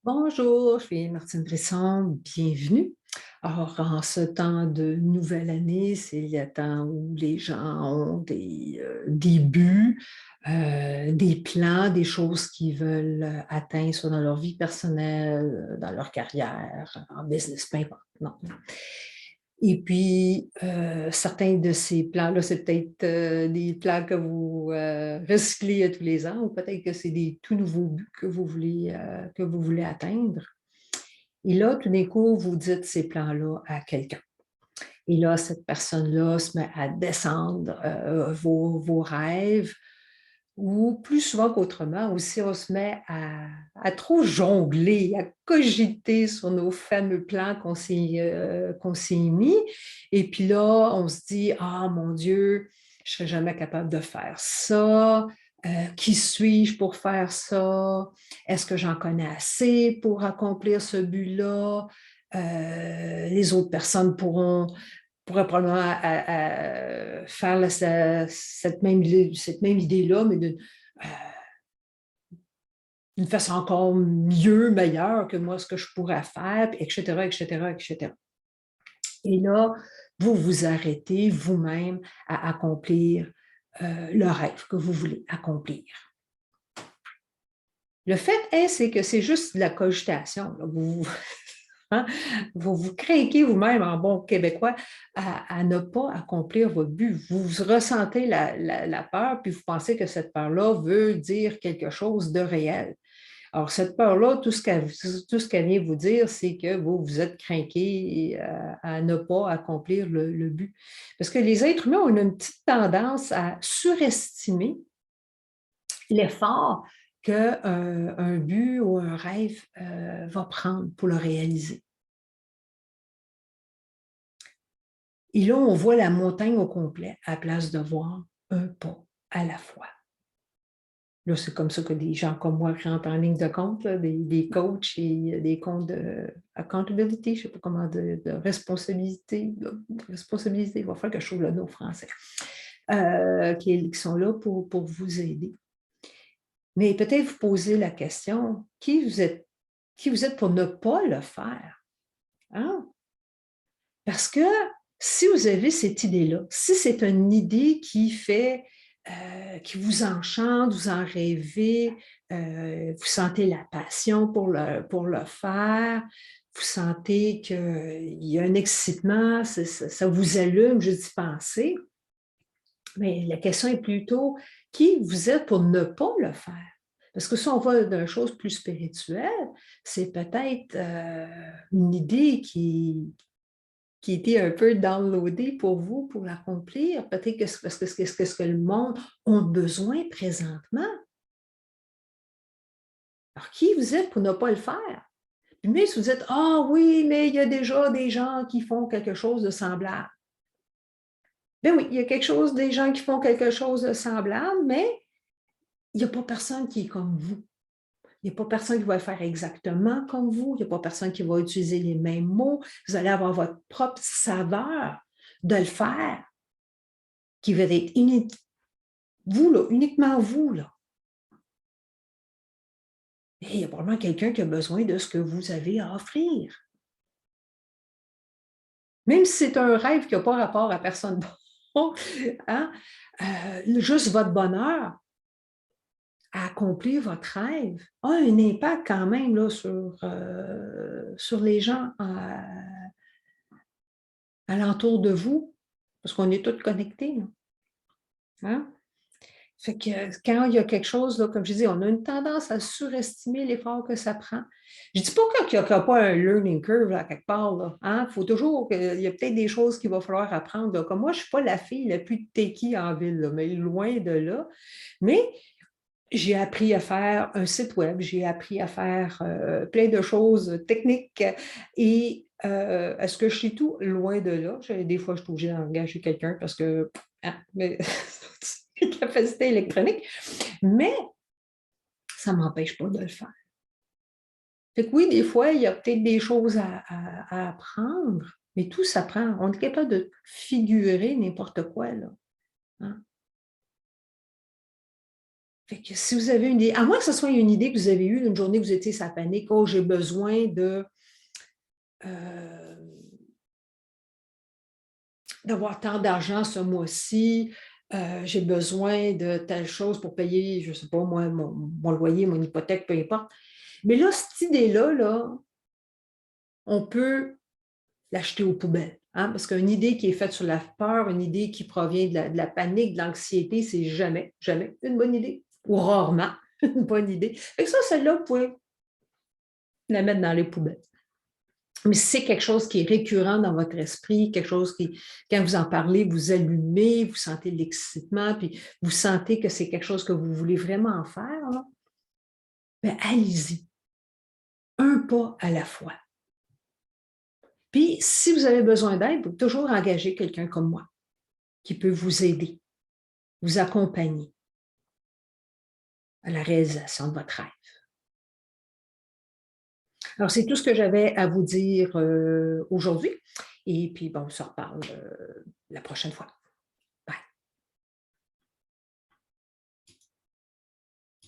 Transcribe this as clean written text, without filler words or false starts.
Bonjour, je suis Martine Brisson, bienvenue. Alors, en ce temps de nouvelle année, c'est le temps où les gens ont des buts, des plans, des choses qu'ils veulent atteindre, soit dans leur vie personnelle, dans leur carrière, en business, peu importe. Non. Et puis, certains de ces plans-là, c'est peut-être des plans que vous recyclez tous les ans, ou peut-être que c'est des tout nouveaux buts que vous voulez atteindre. Et là, tout d'un coup, vous dites ces plans-là à quelqu'un. Et là, cette personne-là se met à descendre vos rêves, ou plus souvent qu'autrement, aussi, on se met à trop jongler, à cogiter sur nos fameux plans qu'on s'est mis. Et puis là, on se dit, ah mon Dieu, je ne serais jamais capable de faire ça. Qui suis-je pour faire ça? Est-ce que j'en connais assez pour accomplir ce but-là? Les autres personnes pourrait probablement faire cette même idée-là, mais d'une façon encore mieux, meilleure que moi, ce que je pourrais faire, etc., etc., etc. Et là, vous vous arrêtez vous-même à accomplir le rêve que vous voulez accomplir. Le fait est, c'est que c'est juste de la cogitation. Là. Hein? Vous vous craquez vous-même en bon québécois à ne pas accomplir votre but. Vous ressentez la peur, puis vous pensez que cette peur-là veut dire quelque chose de réel. Alors, cette peur-là, tout ce qu'elle vient vous dire, c'est que vous vous êtes craqué à ne pas accomplir le but. Parce que les êtres humains ont une petite tendance à surestimer l'effort qu'un but ou un rêve va prendre pour le réaliser. Et là, on voit la montagne au complet à la place de voir un pas à la fois. Là, c'est comme ça que des gens comme moi rentrent en ligne de compte, là, des coachs et des comptes de accountability, je ne sais pas comment dire, de responsabilité. Responsabilité, il va falloir que je trouve le nom français, qui sont là pour vous aider. Mais peut-être vous poser la question, qui vous êtes pour ne pas le faire? Hein? Parce que si vous avez cette idée-là, si c'est une idée qui vous enchante, vous en rêvez, vous sentez la passion pour le faire, vous sentez qu'il y a un excitement, ça vous allume juste d'y penser, mais la question est plutôt qui vous êtes pour ne pas le faire? Parce que si on va d'une chose plus spirituelle, c'est peut-être une idée qui était un peu downloadé pour vous, pour l'accomplir. Peut-être que c'est parce que c'est ce que le monde a besoin présentement. Alors, qui vous êtes pour ne pas le faire? Puis même si vous dites, ah oui, mais il y a déjà des gens qui font quelque chose de semblable. Ben oui, il y a quelque chose, des gens qui font quelque chose de semblable, mais il n'y a pas personne qui est comme vous. Il n'y a pas personne qui va le faire exactement comme vous. Il n'y a pas personne qui va utiliser les mêmes mots. Vous allez avoir votre propre saveur de le faire, qui va être unique. Vous, là, uniquement vous, là. Et il y a probablement quelqu'un qui a besoin de ce que vous avez à offrir. Même si c'est un rêve qui n'a pas rapport à personne d'autre, hein? Juste votre bonheur à accomplir votre rêve a un impact quand même là, sur les gens alentour de vous, parce qu'on est tous connectés. Là. Hein? Fait que quand il y a quelque chose, là, comme je dis, on a une tendance à surestimer l'effort que ça prend. Je ne dis pas qu'il n'y a pas un learning curve là, quelque part. Là, hein? Faut toujours il y a peut-être des choses qu'il va falloir apprendre. Là. Comme moi, je ne suis pas la fille la plus techie en ville, là, mais loin de là. Mais j'ai appris à faire un site web, j'ai appris à faire plein de choses techniques. Et est-ce que je sais tout? Loin de là. Des fois, je suis obligée d'engager quelqu'un parce que hein, mais, capacité électronique, mais ça ne m'empêche pas de le faire. Fait que oui, des fois, il y a peut-être des choses à apprendre, mais tout s'apprend. On est capable de figurer n'importe quoi, là. Hein? Fait que si vous avez une idée, à moins que ce soit une idée que vous avez eue une journée que vous étiez sa panique, oh, j'ai besoin euh, d'avoir tant d'argent ce mois-ci, j'ai besoin de telle chose pour payer, je ne sais pas, moi, mon loyer, mon hypothèque, peu importe. Mais là, cette idée-là, là, on peut l'acheter aux poubelles. Hein? Parce qu'une idée qui est faite sur la peur, une idée qui provient de la panique, de l'anxiété, c'est jamais, jamais une bonne idée. Ou rarement une bonne idée. Fait que ça, celle-là, vous pouvez la mettre dans les poubelles. Mais si c'est quelque chose qui est récurrent dans votre esprit, quelque chose qui, quand vous en parlez, vous allumez, vous sentez l'excitement, puis vous sentez que c'est quelque chose que vous voulez vraiment faire, là, bien, allez-y, un pas à la fois. Puis, si vous avez besoin d'aide, vous pouvez toujours engager quelqu'un comme moi qui peut vous aider, vous accompagner à la réalisation de votre rêve. Alors, c'est tout ce que j'avais à vous dire aujourd'hui. Et puis, bon, on se reparle la prochaine fois.